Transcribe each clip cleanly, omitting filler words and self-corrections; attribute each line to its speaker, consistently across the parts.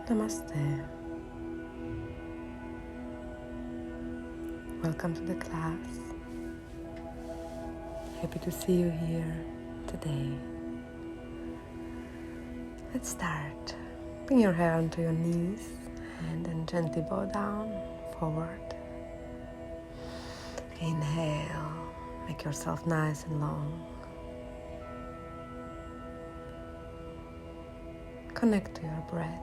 Speaker 1: Namaste. Welcome to the class. Happy to see you here today. Let's start. Bring your hair onto your knees and then gently bow down, forward. Inhale. Make yourself nice and long. Connect to your breath.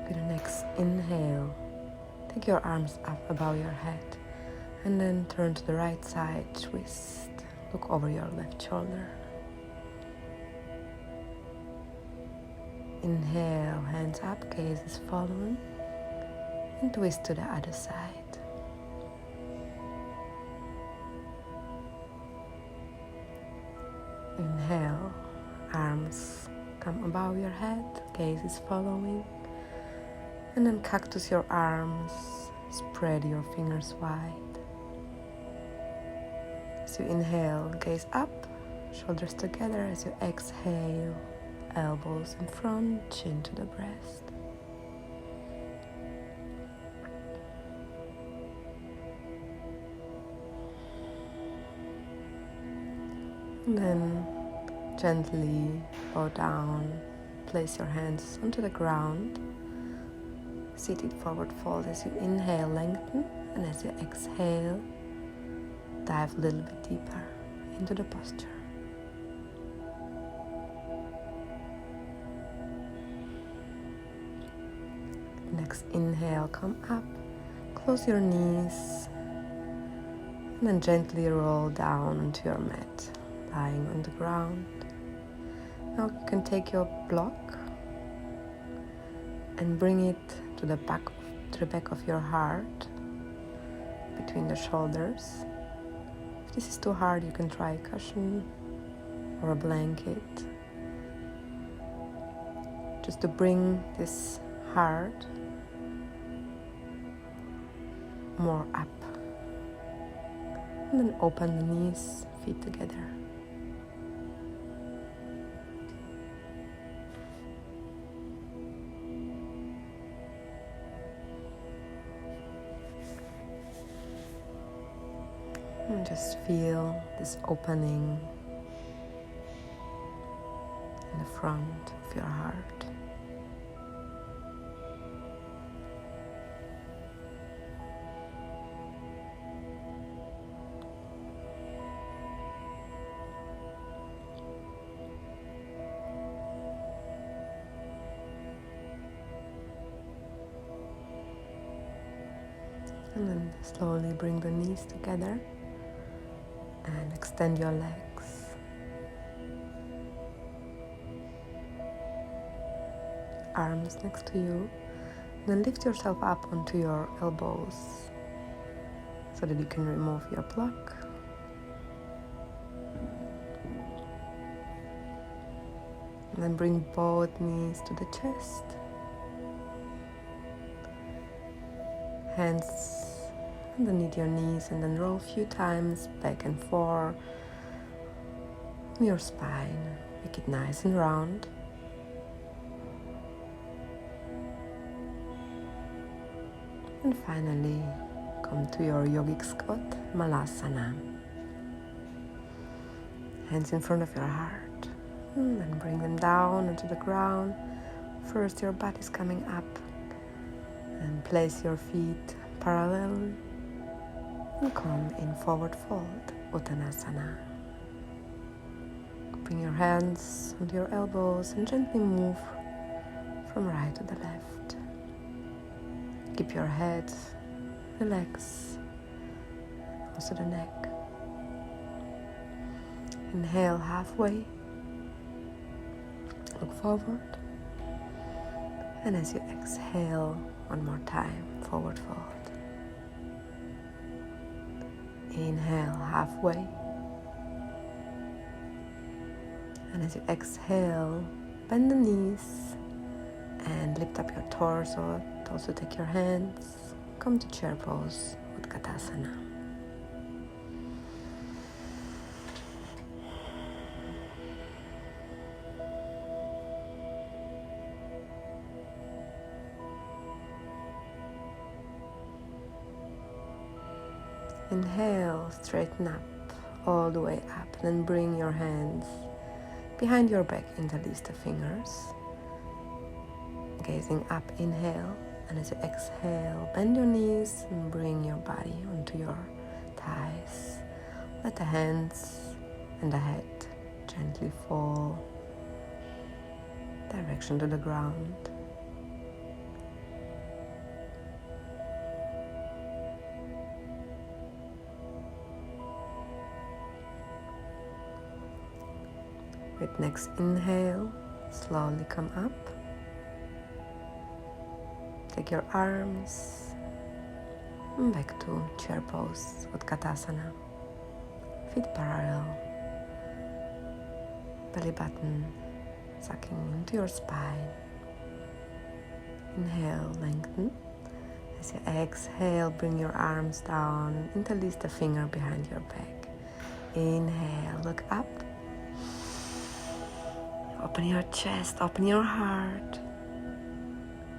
Speaker 1: With the next inhale, take your arms up above your head and then turn to the right side, twist. Look over your left shoulder. Inhale, hands up, gaze is following, and twist to the other side. Inhale, arms come above your head, gaze is following. And then cactus your arms, spread your fingers wide. As you inhale, gaze up, shoulders together. As you exhale, elbows in front, chin to the breast. And then gently bow down, place your hands onto the ground. Seated forward fold. As you inhale, lengthen, and as you exhale, dive a little bit deeper into the posture. Next inhale, come up, close your knees, and then gently roll down onto your mat, lying on the ground. Now you can take your block and bring it to the back of your heart, between the shoulders. If this is too hard, you can try a cushion or a blanket, just to bring this heart more up. And then open the knees, feet together. And just feel this opening in the front of your heart. And then slowly bring the knees together. And extend your legs. Arms next to you. Then lift yourself up onto your elbows so that you can remove your block. And then bring both knees to the chest. Hands underneath your knees, and then roll a few times back and forth on your spine. Make it nice and round. And finally, come to your yogic squat, Malasana. Hands in front of your heart. And then bring them down onto the ground. First, your butt is coming up. And place your feet parallel. And come in forward fold, UTTANASANA. Bring your hands onto your elbows and gently move from right to the left. Keep your head, relax, also the neck. Inhale halfway, look forward. And as you exhale, one more time, forward fold. Inhale halfway, and as you exhale, bend the knees and lift up your torso. Also take your hands, come to chair pose, UTTANASANA. inhale, straighten up, all the way up. And then bring your hands behind your back, interlace the fingers. Gazing up, inhale. And as you exhale, bend your knees and bring your body onto your thighs. Let the hands and the head gently fall direction to the ground. With next inhale, slowly come up. Take your arms back to chair pose, Uttanasana. Feet parallel, belly button sucking into your spine. Inhale, lengthen. As you exhale, bring your arms down, interlace the finger behind your back. Inhale, look up. Open your chest, open your heart.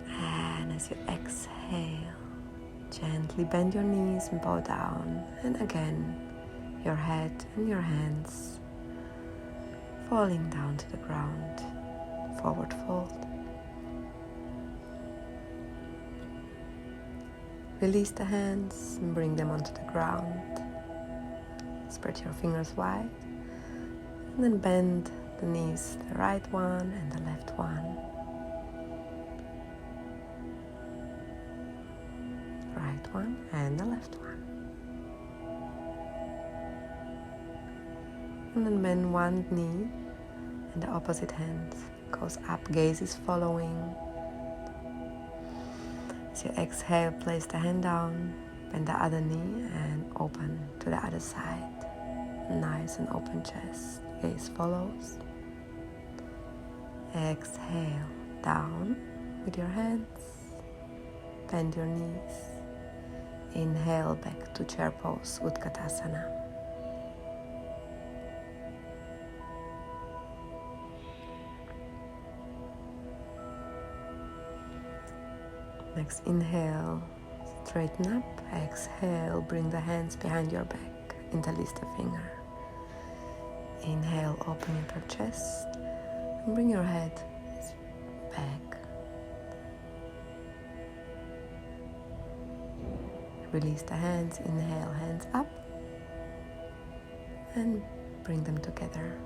Speaker 1: And as you exhale, gently bend your knees and bow down. And again, your head and your hands falling down to the ground. Forward fold. Release the hands and bring them onto the ground. Spread your fingers wide. And then bend the knees, the right one and the left one. Right one and the left one. And then bend one knee and the opposite hand goes up, gaze is following. As you exhale, place the hand down, bend the other knee and open to the other side. Nice and open chest, gaze follows. Exhale, down with your hands, bend your knees. Inhale, back to chair pose, Uttanasana. Next, inhale, straighten up. Exhale, bring the hands behind your back, interlace the finger. Inhale, open up your chest. And bring your head back. Release the hands, inhale, hands up. And bring them together.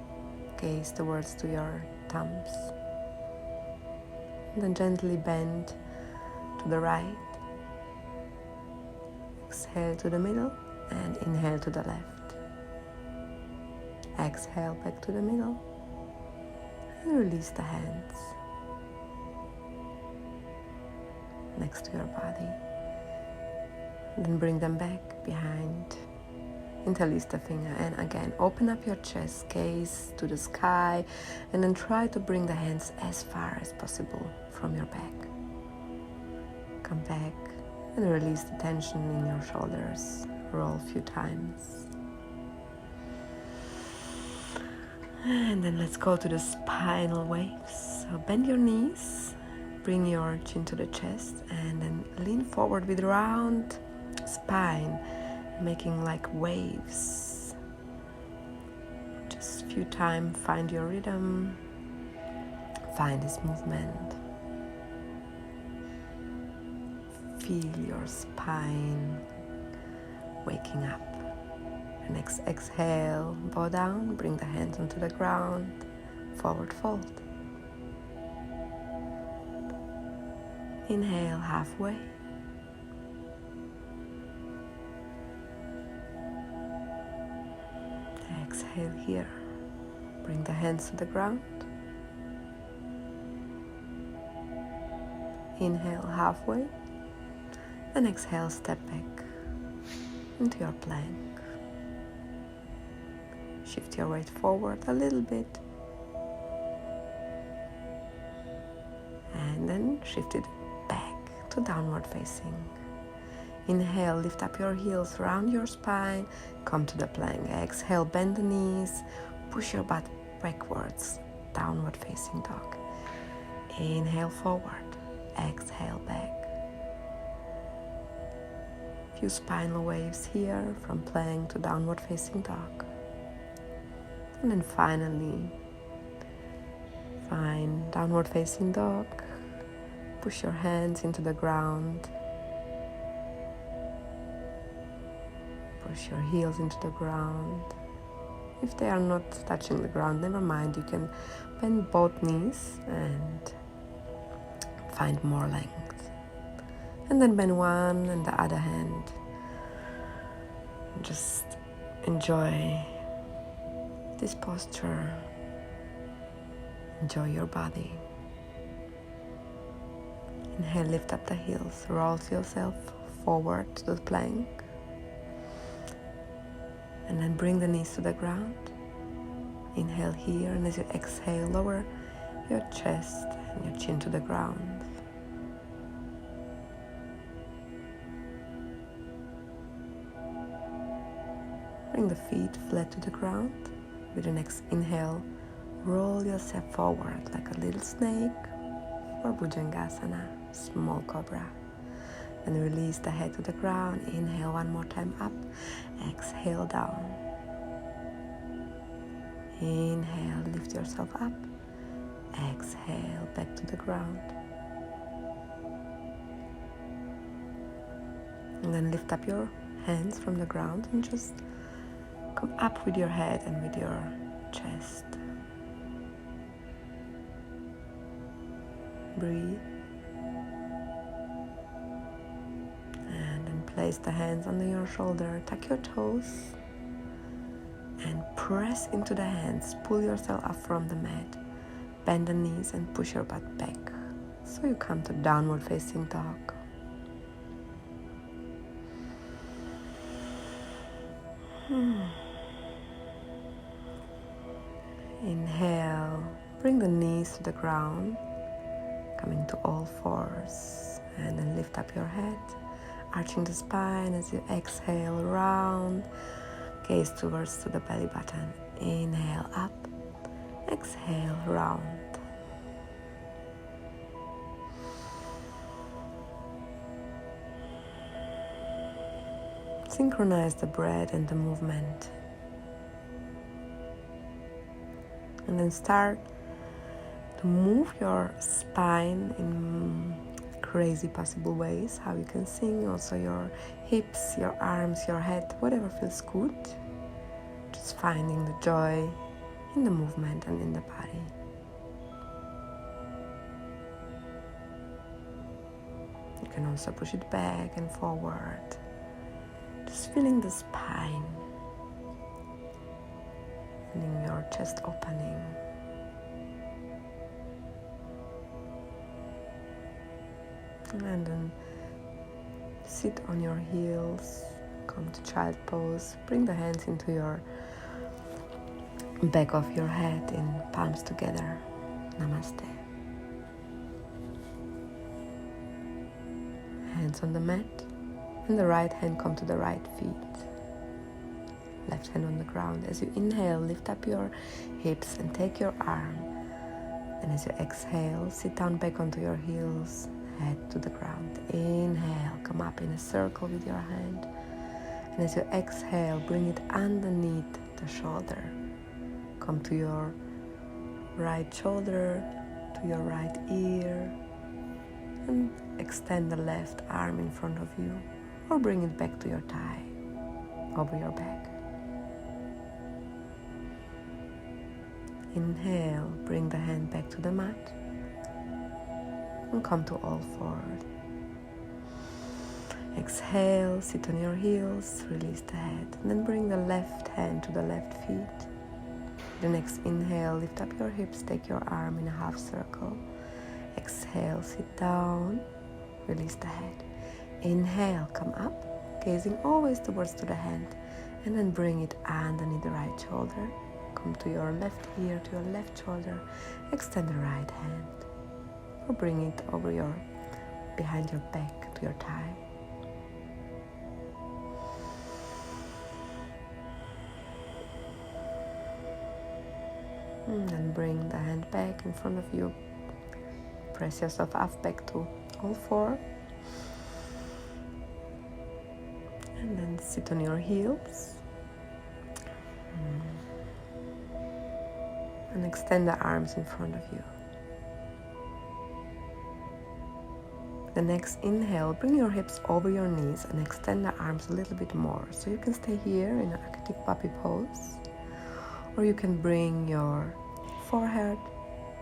Speaker 1: Gaze towards to your thumbs. And then gently bend to the right. Exhale to the middle and inhale to the left. Exhale back to the middle. And release the hands next to your body. Then bring them back behind. Interlace the finger and again open up your chest, gaze to the sky, and then try to bring the hands as far as possible from your back. Come back and release the tension in your shoulders. Roll a few times. And then let's go to the spinal waves. So bend your knees, bring your chin to the chest, and then lean forward with round spine, making like waves. Just a few times, find your rhythm, find this movement. Feel your spine waking up. Next exhale, bow down, bring the hands onto the ground, forward fold. Inhale halfway. Exhale here, bring the hands to the ground. Inhale halfway, and exhale, step back into your plank. Shift your weight forward a little bit. And then shift it back to downward facing. Inhale, lift up your heels, round your spine, come to the plank. Exhale, bend the knees, push your butt backwards, downward facing dog. Inhale forward, exhale back. Few spinal waves here from plank to downward facing dog. And then finally, find downward facing dog. Push your hands into the ground. Push your heels into the ground. If they are not touching the ground, never mind. You can bend both knees and find more length. And then bend one and the other hand. Just enjoy this posture. Enjoy your body. Inhale, lift up the heels. Roll yourself forward to the plank. And then bring the knees to the ground. Inhale here, and as you exhale, lower your chest and your chin to the ground. Bring the feet flat to the ground. With the next inhale, roll yourself forward like a little snake or Bhujangasana, small cobra. And release the head to the ground. Inhale one more time up. Exhale down. Inhale, lift yourself up. Exhale, back to the ground. And then lift up your hands from the ground and just come up with your head and with your chest. Breathe. Place the hands under your shoulder, tuck your toes, and press into the hands. Pull yourself up from the mat. Bend the knees and push your butt back. So you come to downward facing dog. Inhale, bring the knees to the ground, coming to all fours, and then lift up your head. Arching the spine as you exhale, round, gaze towards to the belly button. Inhale up, exhale, round. Synchronize the breath and the movement. And then start to move your spine in crazy possible ways, how you can sing, also your hips, your arms, your head, whatever feels good. Just finding the joy in the movement and in the body. You can also push it back and forward. Just feeling the spine, feeling your chest opening. And then sit on your heels, come to child pose, bring the hands into your back of your head in palms together. Namaste. Hands on the mat, and the right hand come to the right feet. Left hand on the ground. As you inhale, lift up your hips and take your arm. And as you exhale, sit down back onto your heels. Head to the ground. Inhale, come up in a circle with your hand. And as you exhale, bring it underneath the shoulder. Come to your right shoulder, to your right ear, and extend the left arm in front of you, or bring it back to your thigh, over your back. Inhale, bring the hand back to the mat. And come to all fours. Exhale, sit on your heels, release the head. And then bring the left hand to the left feet. The next inhale, lift up your hips, take your arm in a half circle. Exhale, sit down, release the head. Inhale, come up, gazing always towards to the hand. And then bring it underneath the right shoulder. Come to your left ear, to your left shoulder. Extend the right hand. Or bring it over behind your back to your thigh. And then bring the hand back in front of you. Press yourself up back to all four. And then sit on your heels. And extend the arms in front of you. The next inhale, bring your hips over your knees and extend the arms a little bit more. So you can stay here in an active puppy pose, or you can bring your forehead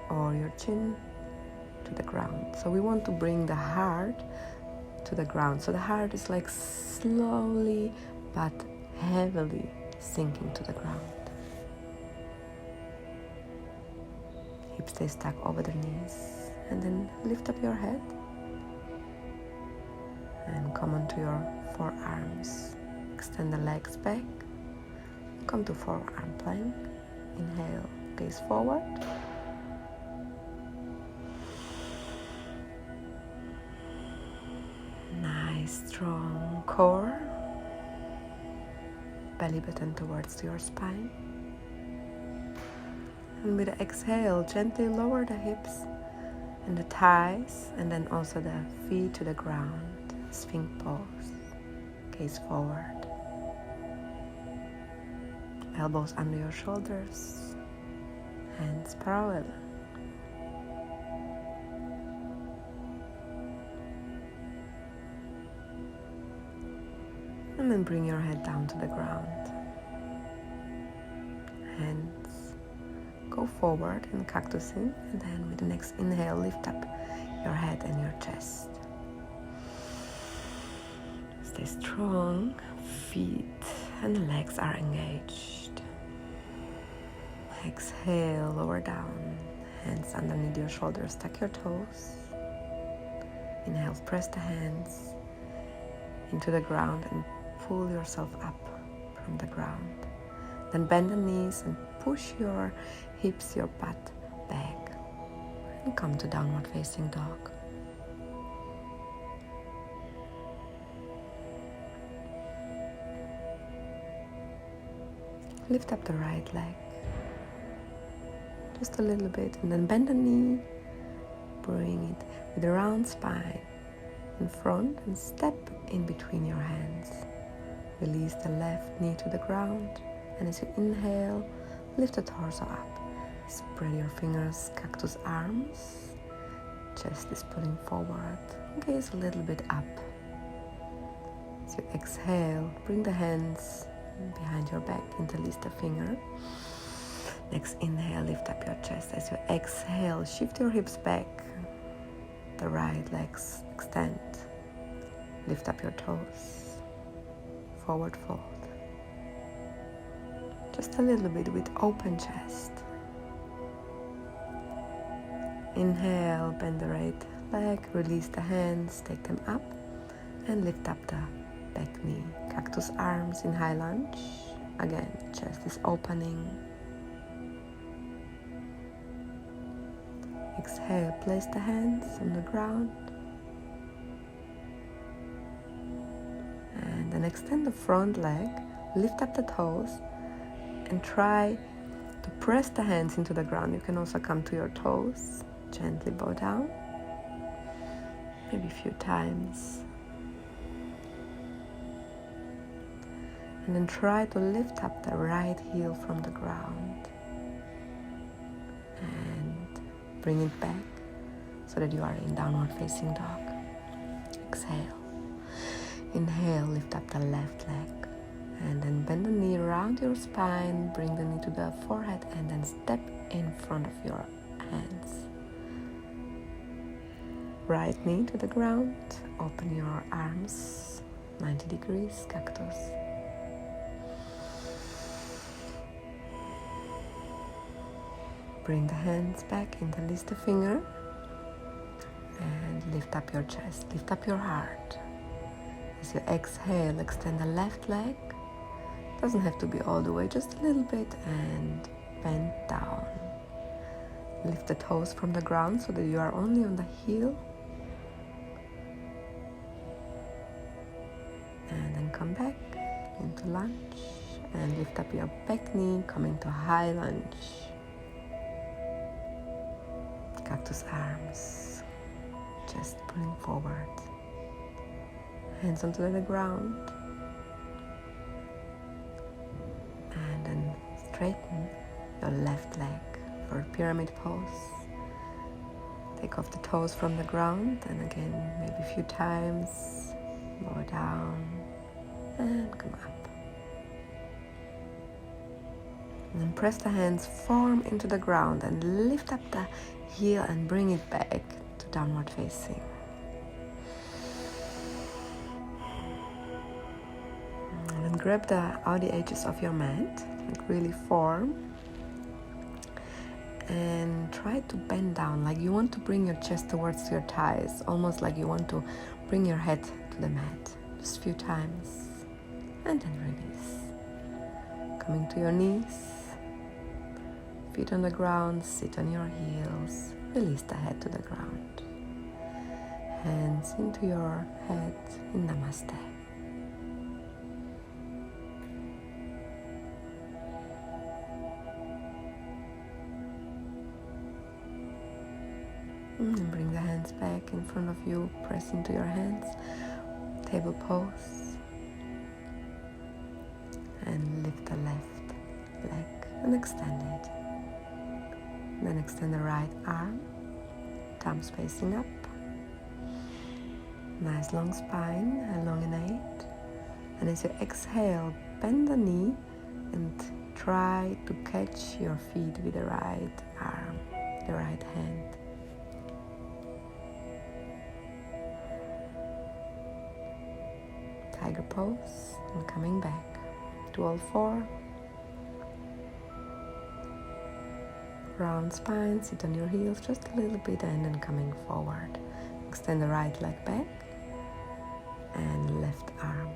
Speaker 1: or your chin to the ground. So we want to bring the heart to the ground. So the heart is like slowly but heavily sinking to the ground. Hips stay stuck over the knees. And then lift up your head. And come onto your forearms. Extend the legs back. Come to forearm plank. Inhale, gaze forward. Nice, strong core. Belly button towards your spine. And with the exhale, gently lower the hips and the thighs, and then also the feet to the ground. Sphinx pose, gaze forward, elbows under your shoulders, hands parallel. And then bring your head down to the ground. Hands go forward in cactusing, and then with the next inhale, lift up your head and your chest. Stay strong, feet and legs are engaged. Exhale, lower down, hands underneath your shoulders, tuck your toes. Inhale, press the hands into the ground and pull yourself up from the ground. Then bend the knees and push your hips, your butt back. And come to downward facing dog. Lift up the right leg, just a little bit, and then bend the knee, bring it with a round spine in front and step in between your hands. Release the left knee to the ground, and as you inhale, lift the torso up. Spread your fingers, cactus arms, chest is pulling forward, gaze a little bit up. As you exhale, bring the hands behind your back, interlace the finger. Next inhale, lift up your chest. As you exhale, shift your hips back. The right legs extend. Lift up your toes. Forward fold. Just a little bit with open chest. Inhale, bend the right leg, release the hands, take them up and lift up the back knee. Cactus arms in high lunge. Again, chest is opening. Exhale, place the hands on the ground. And then extend the front leg, lift up the toes, and try to press the hands into the ground. You can also come to your toes, gently bow down, maybe a few times. And then try to lift up the right heel from the ground and bring it back so that you are in downward facing dog. Exhale. Inhale, lift up the left leg and then bend the knee around your spine, bring the knee to the forehead and then step in front of your hands. Right knee to the ground, open your arms, 90 degrees, cactus. Bring the hands back, interlace the finger and lift up your chest, lift up your heart. As you exhale, extend the left leg. Doesn't have to be all the way, just a little bit, and bend down. Lift the toes from the ground so that you are only on the heel. And then come back into lunge and lift up your back knee, coming to high lunge. Cactus arms, chest pulling forward. Hands onto the ground. straighten your left leg for a pyramid pose. Take off the toes from the ground, and again, maybe a few times, lower down and come up. And then press the hands firm into the ground and lift up the heel and bring it back to downward facing. And then grab the outer edges of your mat, like really firm, and try to bend down like you want to bring your chest towards your thighs, almost like you want to bring your head to the mat. Just a few times, and then release. Coming to your knees, feet on the ground, sit on your heels, release the head to the ground. Hands into your head in Namaste. And bring the hands back in front of you, press into your hands, table pose, and lift the left leg and extend it. And then extend the right arm, thumbs facing up, nice long spine, elongate, and as you exhale, bend the knee and try to catch your feet with the right arm, the right hand. Tiger pose, and coming back to all four. Round spine, sit on your heels just a little bit and then coming forward. Extend the right leg back and left arm.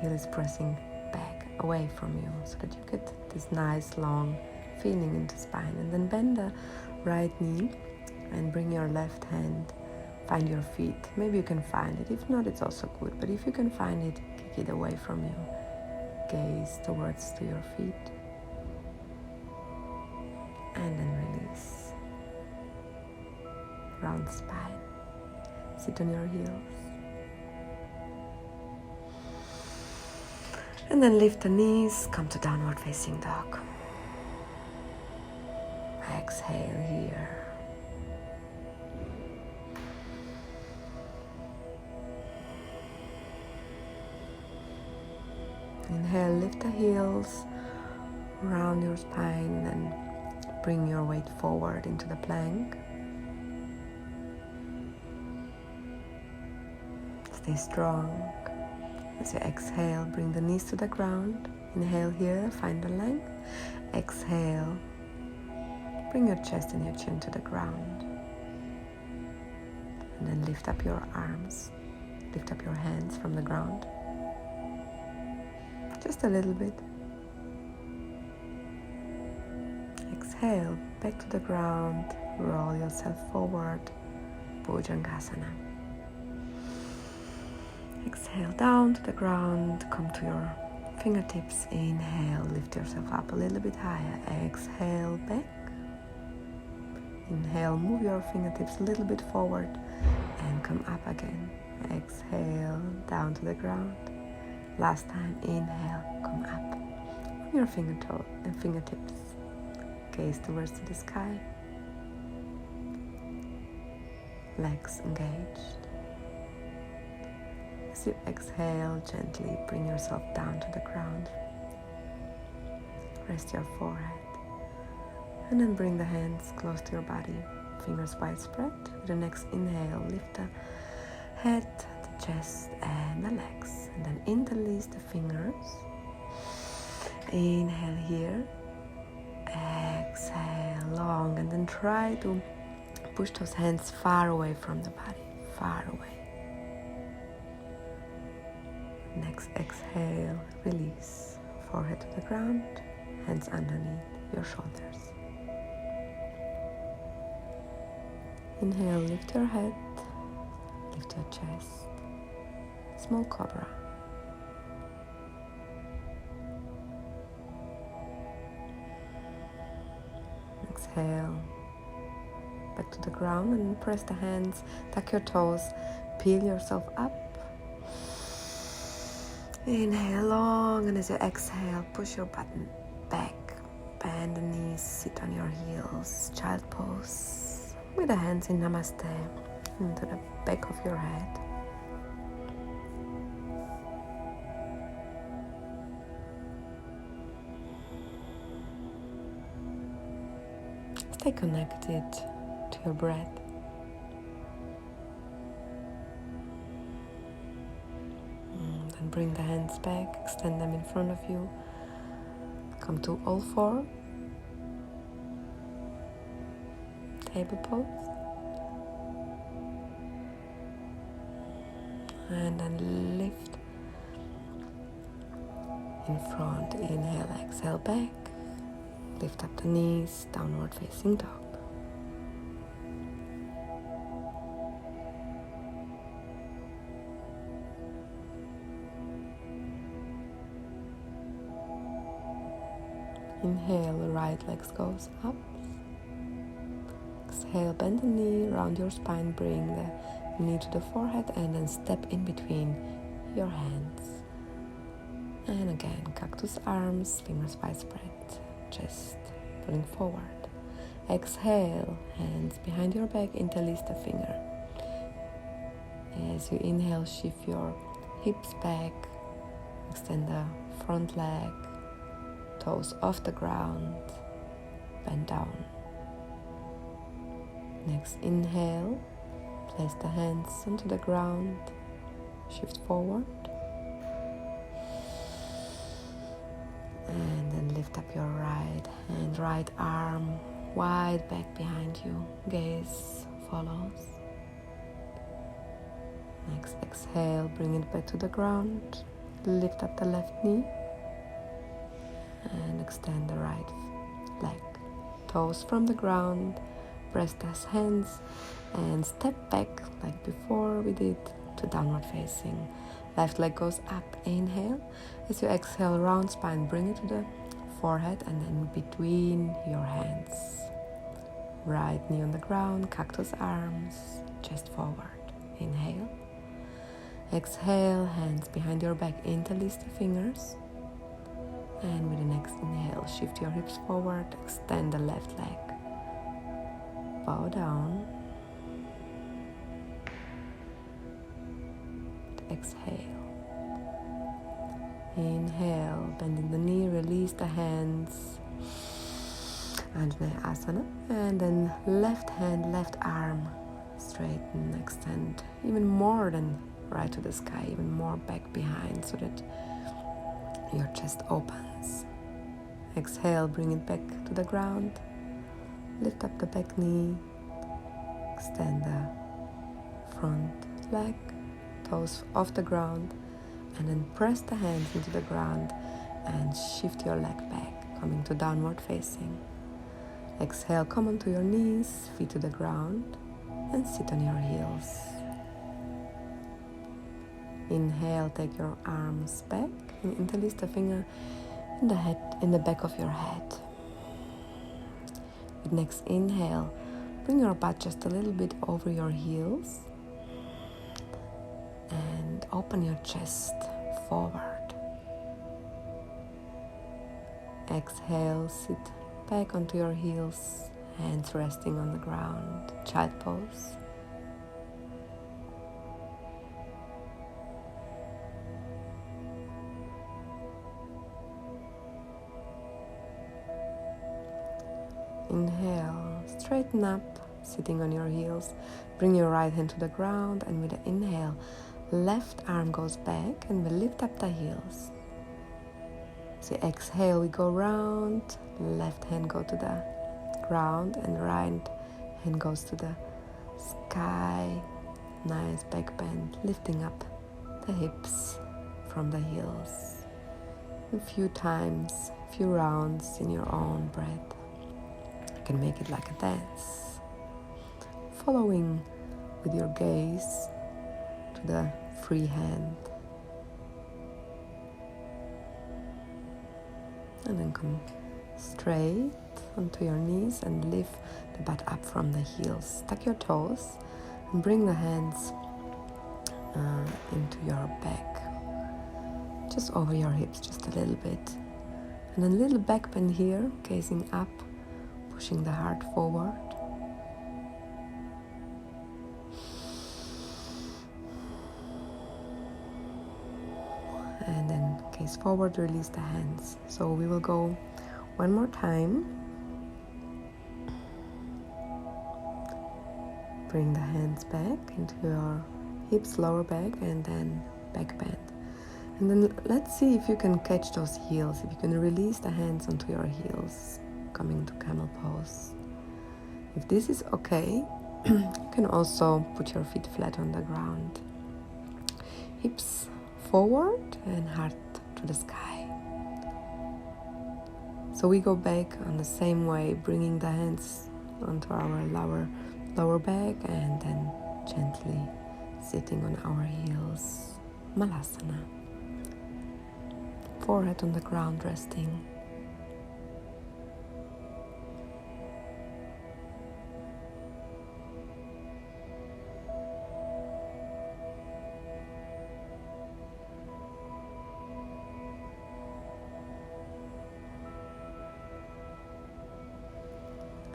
Speaker 1: Heel is pressing back away from you so that you get this nice long feeling into spine. And then bend the right knee and bring your left hand. Find your feet. Maybe you can find it. If not, it's also good. But if you can find it, kick it away from you. Gaze towards to your feet. And then release. Round spine. Sit on your heels. And then lift the knees. Come to downward facing dog. Exhale here. Inhale, lift the heels, round your spine and bring your weight forward into the plank. Stay strong. As you exhale, bring the knees to the ground. Inhale here, find the length. Exhale, bring your chest and your chin to the ground. And then lift up your arms, lift up your hands from the ground. Just a little bit. Exhale, back to the ground, roll yourself forward, BHUJANGASANA. Exhale down to the ground, come to your fingertips, inhale, lift yourself up a little bit higher, exhale, back. Inhale, move your fingertips a little bit forward and come up again. Exhale, down to the ground. Last time, inhale, come up on your fingertips. Gaze towards the sky. Legs engaged. As you exhale, gently bring yourself down to the ground. Rest your forehead. And then bring the hands close to your body. Fingers widespread. With the next inhale, lift the head, the chest, and the legs. And then interlace the fingers. Inhale here. Exhale long. And then try to push those hands far away from the body. Far away. Next exhale, release. Forehead to the ground. Hands underneath your shoulders. Inhale, lift your head. Lift your chest. Small cobra. Exhale, back to the ground and press the hands, tuck your toes, peel yourself up. Inhale long, and as you exhale, push your butt back. Bend the knees, sit on your heels, child pose. With the hands in Namaste into the back of your head. Stay connected to your breath. Then bring the hands back, extend them in front of you. Come to all four. Table pose. And then lift in front. Inhale, exhale back. Lift up the knees, downward facing dog. Inhale, the right leg goes up. Exhale, bend the knee, round your spine, bring the knee to the forehead and then step in between your hands. And again, cactus arms, fingers wide spread, chest pulling forward. Exhale, hands behind your back, interlace the finger. As you inhale, shift your hips back, extend the front leg, toes off the ground, bend down. Next inhale, place the hands onto the ground, shift forward. And then lift up your right hand, right arm, wide back behind you, gaze follows. Next exhale, bring it back to the ground, lift up the left knee and extend the right leg. Toes from the ground, press the hands and step back like before we did to downward facing. Left leg goes up, inhale. As you exhale, round spine, bring it to the forehead and then between your hands. Right knee on the ground, cactus arms, chest forward. Inhale. Exhale, hands behind your back, interlace the fingers. And with the next inhale, shift your hips forward, extend the left leg. Bow down. Exhale. Inhale, bending the knee, release the hands. ARDHA. And then left hand, left arm, straighten, extend even more than right to the sky, even more back behind so that your chest opens. Exhale, bring it back to the ground. Lift up the back knee, extend the front leg, toes off the ground, and then press the hands into the ground and shift your leg back, coming to downward facing. Exhale, come onto your knees, feet to the ground, and sit on your heels. Inhale, take your arms back and interlace the finger in the back of your head. With next inhale, bring your butt just a little bit over your heels and open your chest forward. Exhale, sit back onto your heels, hands resting on the ground, child pose. Inhale, straighten up, sitting on your heels. Bring your right hand to the ground, and with the inhale, left arm goes back and we lift up the heels. So exhale, we go round, left hand go to the ground and right hand goes to the sky. Nice back bend, lifting up the hips from the heels. A few times, a few rounds in your own breath. You can make it like a dance. Following with your gaze to the free hand. And then come straight onto your knees and lift the butt up from the heels. Tuck your toes and bring the hands into your back. just over your hips, just a little bit. And then a little back bend here, gazing up, pushing the heart forward. And then gaze forward, release the hands. So we will go one more time. Bring the hands back into your hips, lower back, and then back bend. And then let's see if you can catch those heels, if you can release the hands onto your heels, coming to camel pose. If this is okay, you can also put your feet flat on the ground. Hips forward and heart to the sky. So we go back on the same way, bringing the hands onto our lower back and then gently sitting on our heels. Malasana. Forehead on the ground, resting.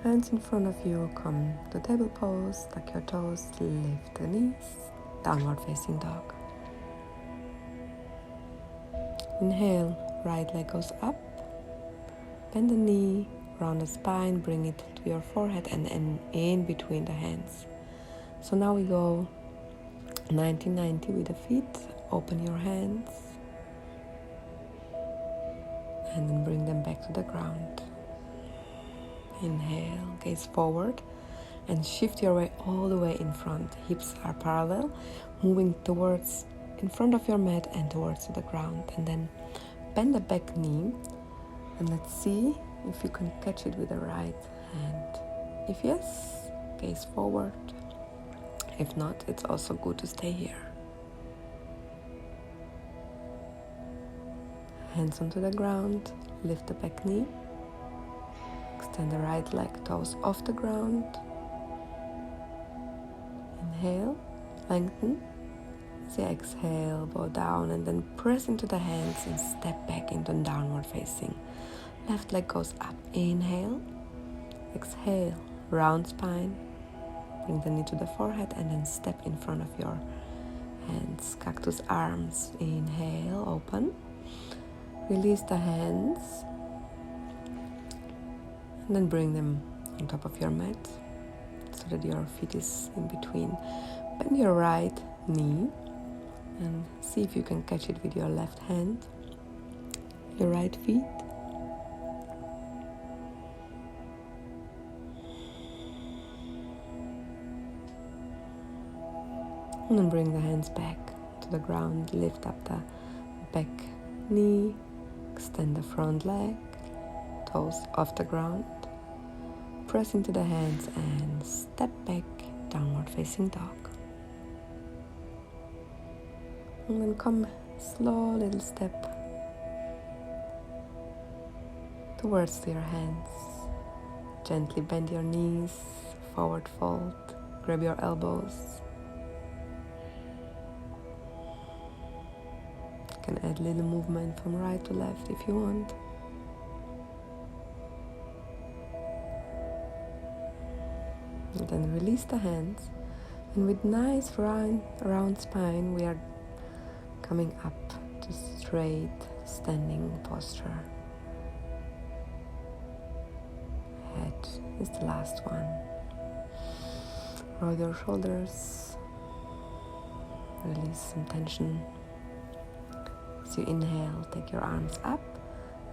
Speaker 1: Hands in front of you, come to table pose, tuck your toes, lift the knees, downward facing dog. Inhale, right leg goes up, bend the knee, round the spine, bring it to your forehead and in between the hands. So now we go 90-90 with the feet, open your hands, and then bring them back to the ground. Inhale, gaze forward and shift your way all the way in front. Hips are parallel, moving towards in front of your mat and towards the ground. And then bend the back knee and let's see if you can catch it with the right hand. If yes, gaze forward. If not, it's also good to stay here. Hands onto the ground, lift the back knee. Extend the right leg, toes off the ground. Inhale, lengthen. As you exhale, bow down and then press into the hands and step back into downward facing. Left leg goes up. Inhale, exhale, round spine. Bring the knee to the forehead and then step in front of your hands. Cactus arms. Inhale, open. Release the hands. And then bring them on top of your mat so that your feet is in between. Bend your right knee and see if you can catch it with your left hand, your right feet. And then bring the hands back to the ground, lift up the back knee, extend the front leg, toes off the ground, press into the hands and step back, downward facing dog. And then come slow little step towards your hands. Gently bend your knees, forward fold, grab your elbows. You can add little movement from right to left if you want. And then release the hands, and with nice round spine we are coming up to straight standing posture. Head is the last one. Roll your shoulders, release some tension. As you inhale, take your arms up,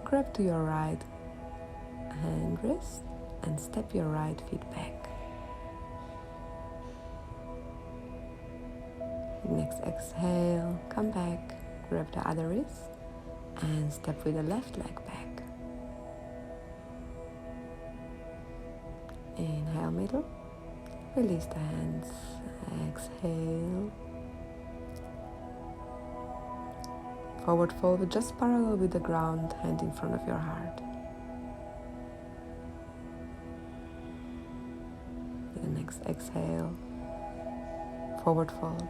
Speaker 1: grab to your right hand wrist and step your right feet back. Next exhale, come back, grab the other wrist and step with the left leg back. Inhale middle, release the hands, exhale. Forward fold just parallel with the ground, hand in front of your heart. With the next exhale, forward fold.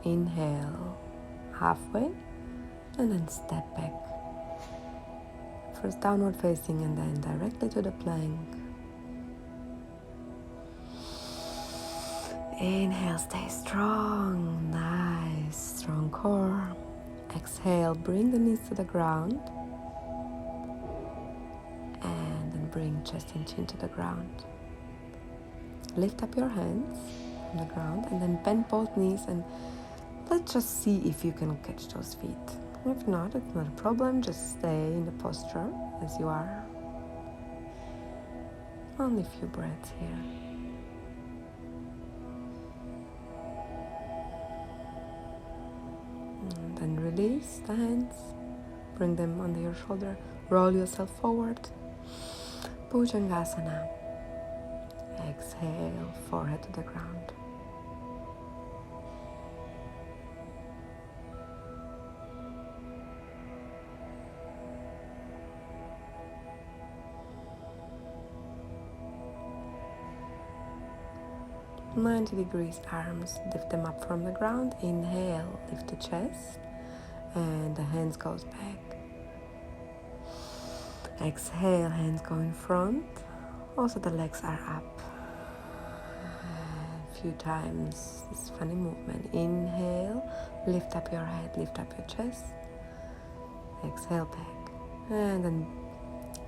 Speaker 1: Inhale, halfway, and then step back. First downward facing and then directly to the plank. Inhale, stay strong, nice, strong core. Exhale, bring the knees to the ground. And then bring chest and chin to the ground. Lift up your hands from the ground and then bend both knees, and let's just see if you can catch those feet. If not, it's not a problem, just stay in the posture as you are. Only a few breaths here. And then release the hands, bring them under your shoulder, roll yourself forward. Bhujangasana. Exhale, forehead to the ground. "90 degrees arms, lift them up from the ground. Inhale, lift the chest and the hands goes back. Exhale, hands go in front. Also the legs are up. A few times this funny movement. Inhale, lift up your head, lift up your chest. Exhale back. And then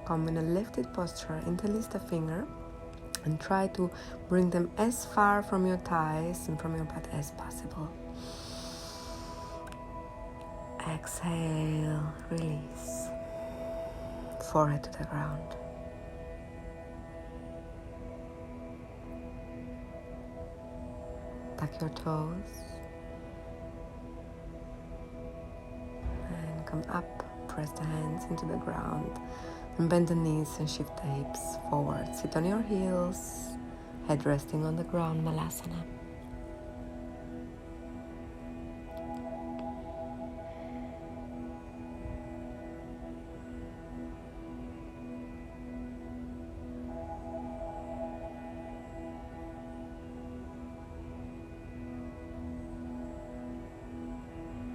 Speaker 1: come in a lifted posture, interlace the finger and try to bring them as far from your thighs and from your butt as possible. Exhale, release. Forehead to the ground. Tuck your toes and come up, press the hands into the ground and bend the knees and shift the hips forward. Sit on your heels, head resting on the ground, Malasana.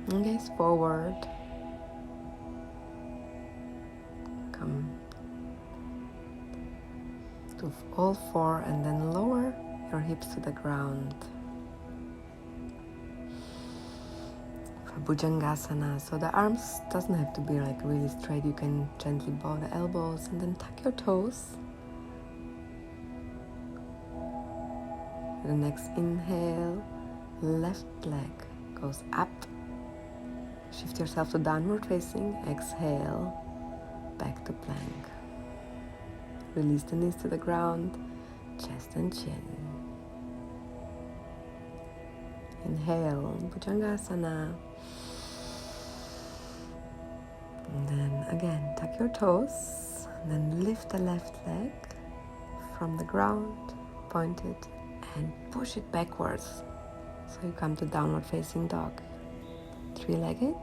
Speaker 1: And gaze forward. Come to all four and then lower your hips to the ground. For Bhujangasana, so the arms doesn't have to be like really straight. You can gently bow the elbows and then tuck your toes. The next inhale, left leg goes up. Shift yourself to downward facing. Exhale, back to plank. Release the knees to the ground, chest and chin. Inhale, Bhujangasana. And then again, tuck your toes. And then lift the left leg from the ground, point it, and push it backwards. So you come to downward facing dog. Three-legged.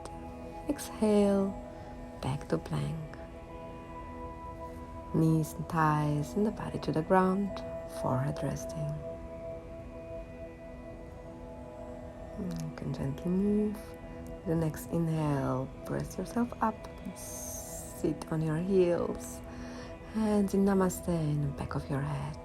Speaker 1: Exhale, back to plank. Knees and thighs and the body to the ground, forehead resting. You can gently move. The next inhale, press yourself up, sit on your heels, hands in Namaste in the back of your head.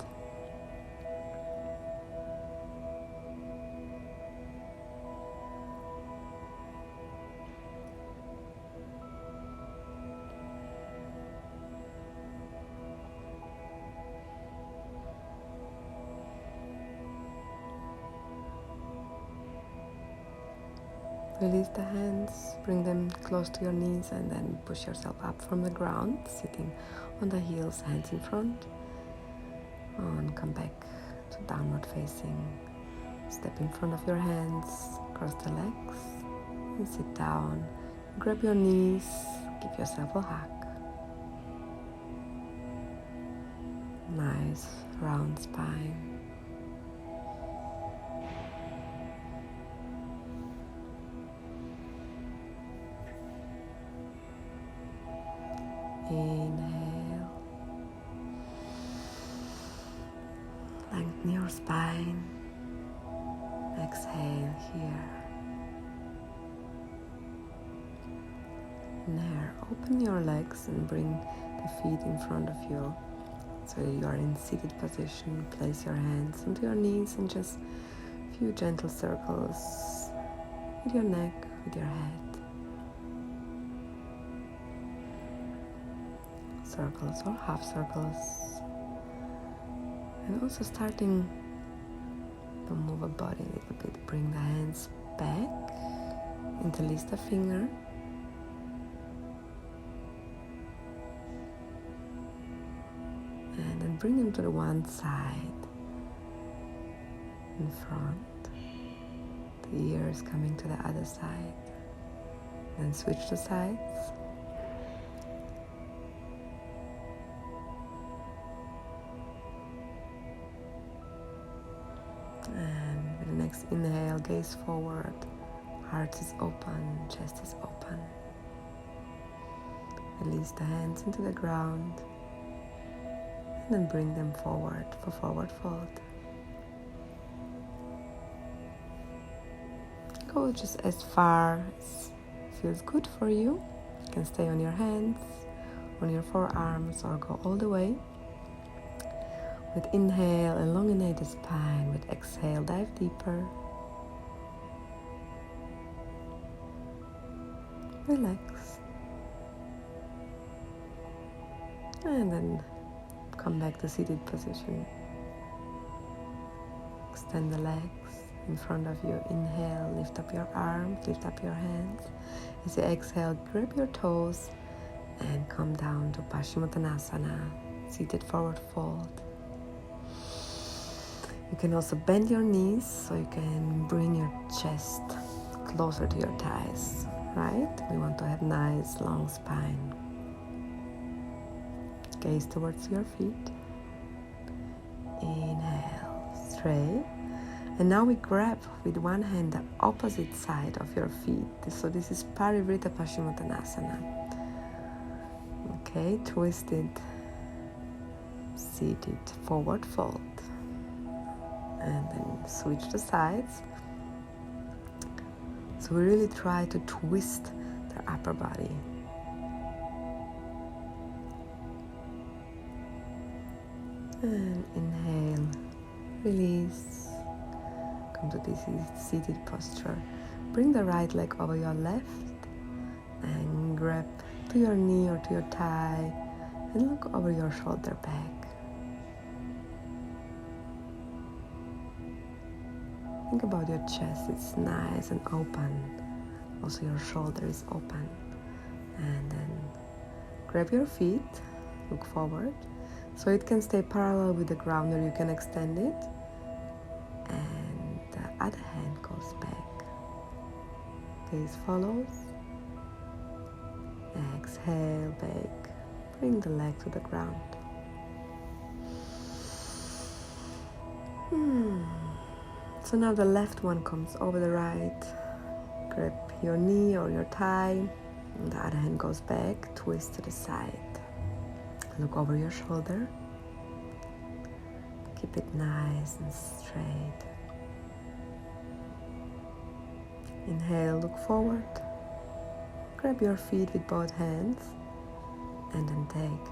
Speaker 1: Release the hands, bring them close to your knees and then push yourself up from the ground, sitting on the heels, hands in front. And come back to downward facing. Step in front of your hands, cross the legs, and sit down. Grab your knees, give yourself a hug. Nice round spine. Inhale, lengthen your spine. Exhale here. And here, open your legs and bring the feet in front of you. So you are in seated position. Place your hands onto your knees and just a few gentle circles with your neck, with your head. Circles or half circles. And also starting to move the body a little bit. Bring the hands back, interlace the finger. And then bring them to the one side, in front. The ears coming to the other side. Then switch the sides. And with the next inhale, gaze forward. Heart is open, chest is open. Release the hands into the ground. And then bring them forward for forward fold. Go just as far as feels good for you. You can stay on your hands, on your forearms, or go all the way. With inhale, elongate the spine. With exhale, dive deeper. Relax. And then come back to seated position. Extend the legs in front of you. Inhale, lift up your arms, lift up your hands. As you exhale, grab your toes and come down to PARSVOTTANASANA, seated forward fold. You can also bend your knees so you can bring your chest closer to your thighs, right? We want to have nice long spine. Gaze towards your feet. Inhale, straight. And now we grab with one hand the opposite side of your feet. So this is Parivrtta Paschimottanasana. Okay, twisted, seated, forward fold. And then switch the sides. So we really try to twist the upper body. And inhale, release, come to this seated posture. Bring the right leg over your left and grab to your knee or to your thigh and look over your shoulder back. Think about your chest, it's nice and open. Also your shoulder is open. And then grab your feet, look forward. So it can stay parallel with the ground, or you can extend it. And the other hand goes back. Gaze follows. Exhale, back. Bring the leg to the ground. So now the left one comes over the right. Grab your knee or your thigh. And the other hand goes back, twist to the side. Look over your shoulder. Keep it nice and straight. Inhale, look forward. Grab your feet with both hands and then take.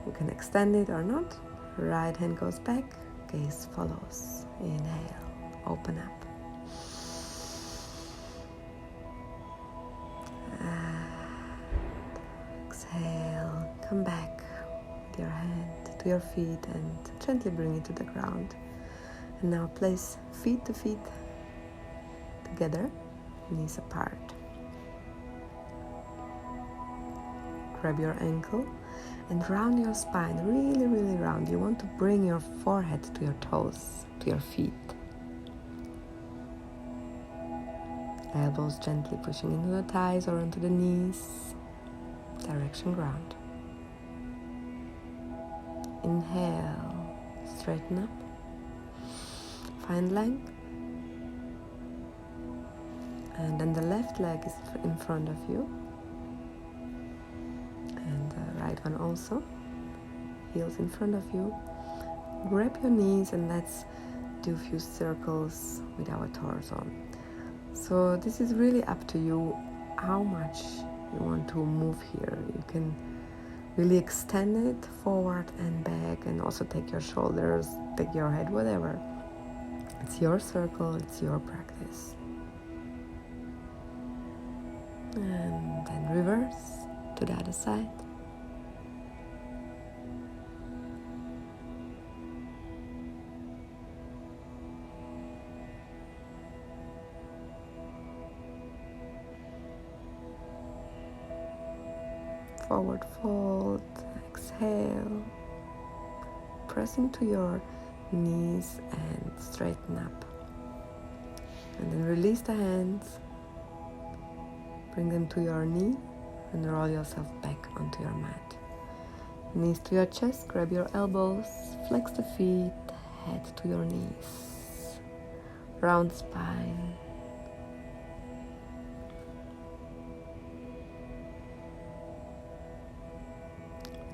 Speaker 1: You can extend it or not. Right hand goes back, gaze follows. Inhale, open up. Exhale, come back with your hand to your feet and gently bring it to the ground. And now place feet to feet together, knees apart. Grab your ankle and round your spine, really, really round. You want to bring your forehead to your toes, to your feet. Elbows gently pushing into the thighs or into the knees. Direction ground. Inhale, straighten up. Find length. And then the left leg is in front of you. And the right one also. Heels in front of you. Grab your knees and let's do a few circles with our torso. So this is really up to you how much you want to move here. You can really extend it forward and back, and also take your shoulders, take your head, whatever. It's your circle, it's your practice. And then reverse to the other side. Forward fold, exhale, press into your knees and straighten up. And then release the hands, bring them to your knee and roll yourself back onto your mat. Knees to your chest, grab your elbows, flex the feet, head to your knees. Round spine.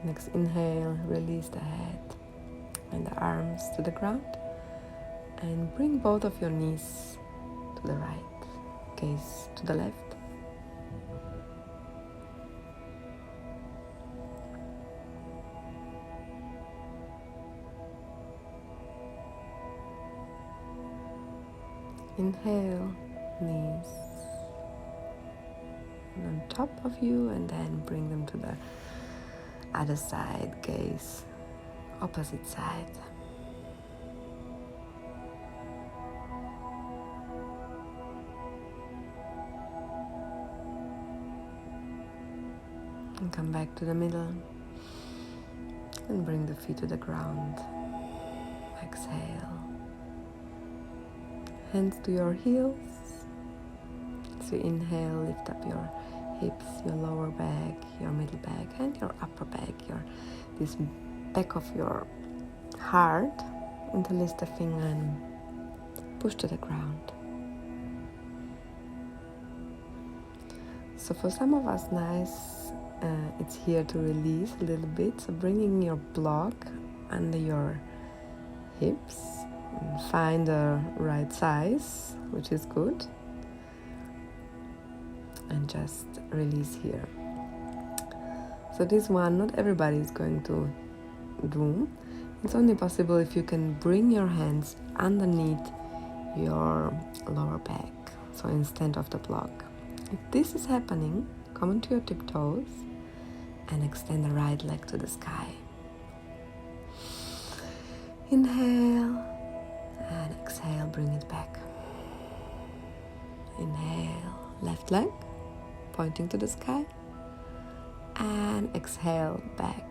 Speaker 1: Next inhale, release the head and the arms to the ground, and bring both of your knees to the right, gaze to the left. Inhale, knees on top of you, and then bring them to the other side, gaze opposite side. And come back to the middle and bring the feet to the ground. Exhale. Hands to your heels. So inhale, lift up your hips, your lower back, your middle back, and your upper back, this back of your heart. Interlace the finger and push to the ground. So for some of us, it's here to release a little bit. So bringing your block under your hips, and find the right size, which is good. And just release here. So this one, not everybody is going to do. It's only possible if you can bring your hands underneath your lower back, so instead of the block. If this is happening, come onto your tiptoes and extend the right leg to the sky. Inhale and exhale, bring it back. Inhale, left leg pointing to the sky, and exhale, back.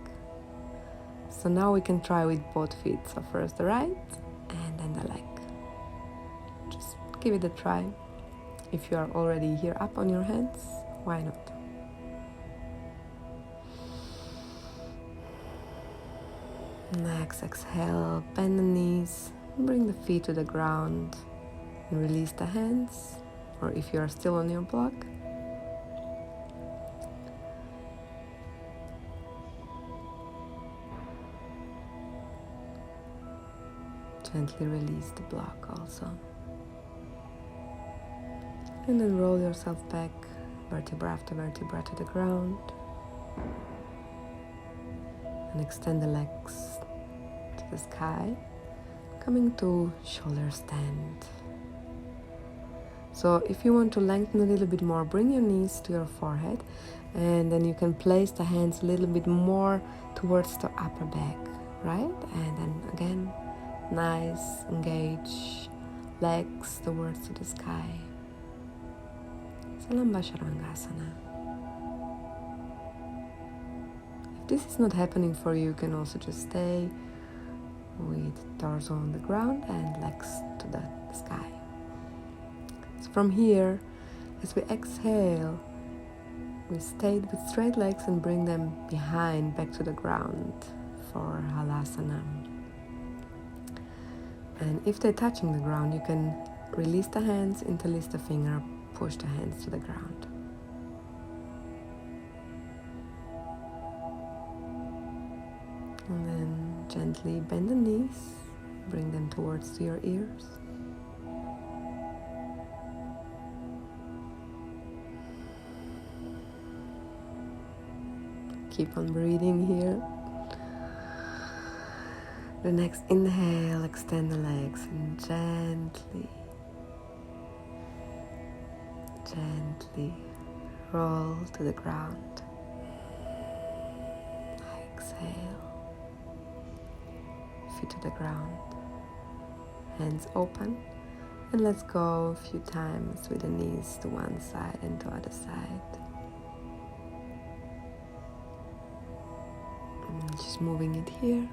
Speaker 1: So now we can try with both feet. So first the right and then the leg. Just give it a try. If you are already here up on your hands, why not? Next, exhale, bend the knees, bring the feet to the ground, and release the hands, or if you are still on your block, gently release the block also. And then roll yourself back, vertebra after vertebra to the ground. And extend the legs to the sky, coming to shoulder stand. So if you want to lengthen a little bit more, bring your knees to your forehead, and then you can place the hands a little bit more towards the upper back, right? And then again, nice, engage, legs towards to the sky. SALAMBA SARVANGASANA. If this is not happening for you, you can also just stay with torso on the ground and legs to the sky. So from here, as we exhale, we stay with straight legs and bring them behind, back to the ground for HALASANA. And if they're touching the ground, you can release the hands, interlace the finger, push the hands to the ground. And then gently bend the knees, bring them towards your ears. keep on breathing here. The next inhale, extend the legs and gently roll to the ground. Exhale, feet to the ground, hands open, and let's go a few times with the knees to one side and to other side. And just moving it here.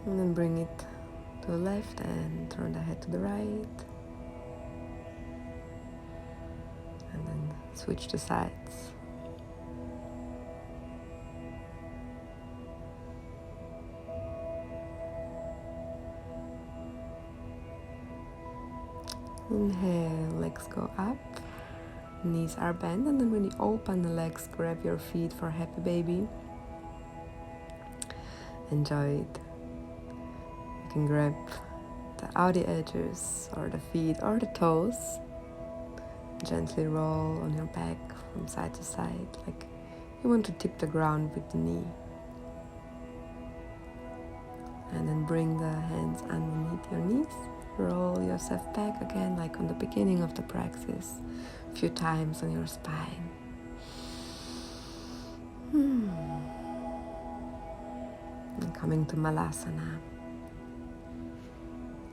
Speaker 1: And then bring it to the left and turn the head to the right. And then switch the sides. Inhale, legs go up, knees are bent, and then when you open the legs, grab your feet for happy baby. Enjoy it. You can grab the outer edges or the feet or the toes. Gently roll on your back from side to side, like you want to tip the ground with the knee. And then bring the hands underneath your knees. Roll yourself back again, like on the beginning of the practice, a few times on your spine. And coming to Malasana.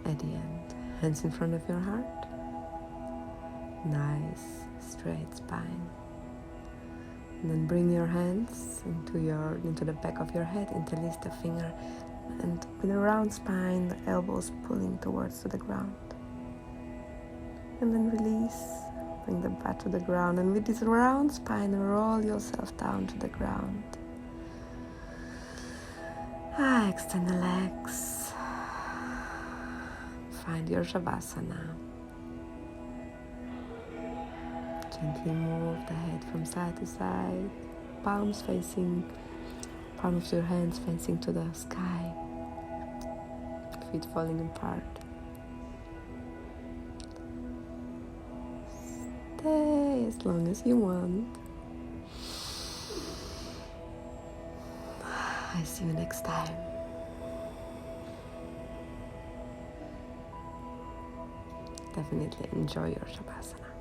Speaker 1: At the end, hands in front of your heart. Nice, straight spine. And then bring your hands into the back of your head, interlace the finger, and with a round spine, the elbows pulling towards to the ground. And then release, bring the butt to the ground, and with this round spine, roll yourself down to the ground. Extend the legs. Find your Shavasana. Gently move the head from side to side, palms of your hands facing to the sky, feet falling apart. Stay as long as you want. I see you next time. Definitely enjoy your Shavasana.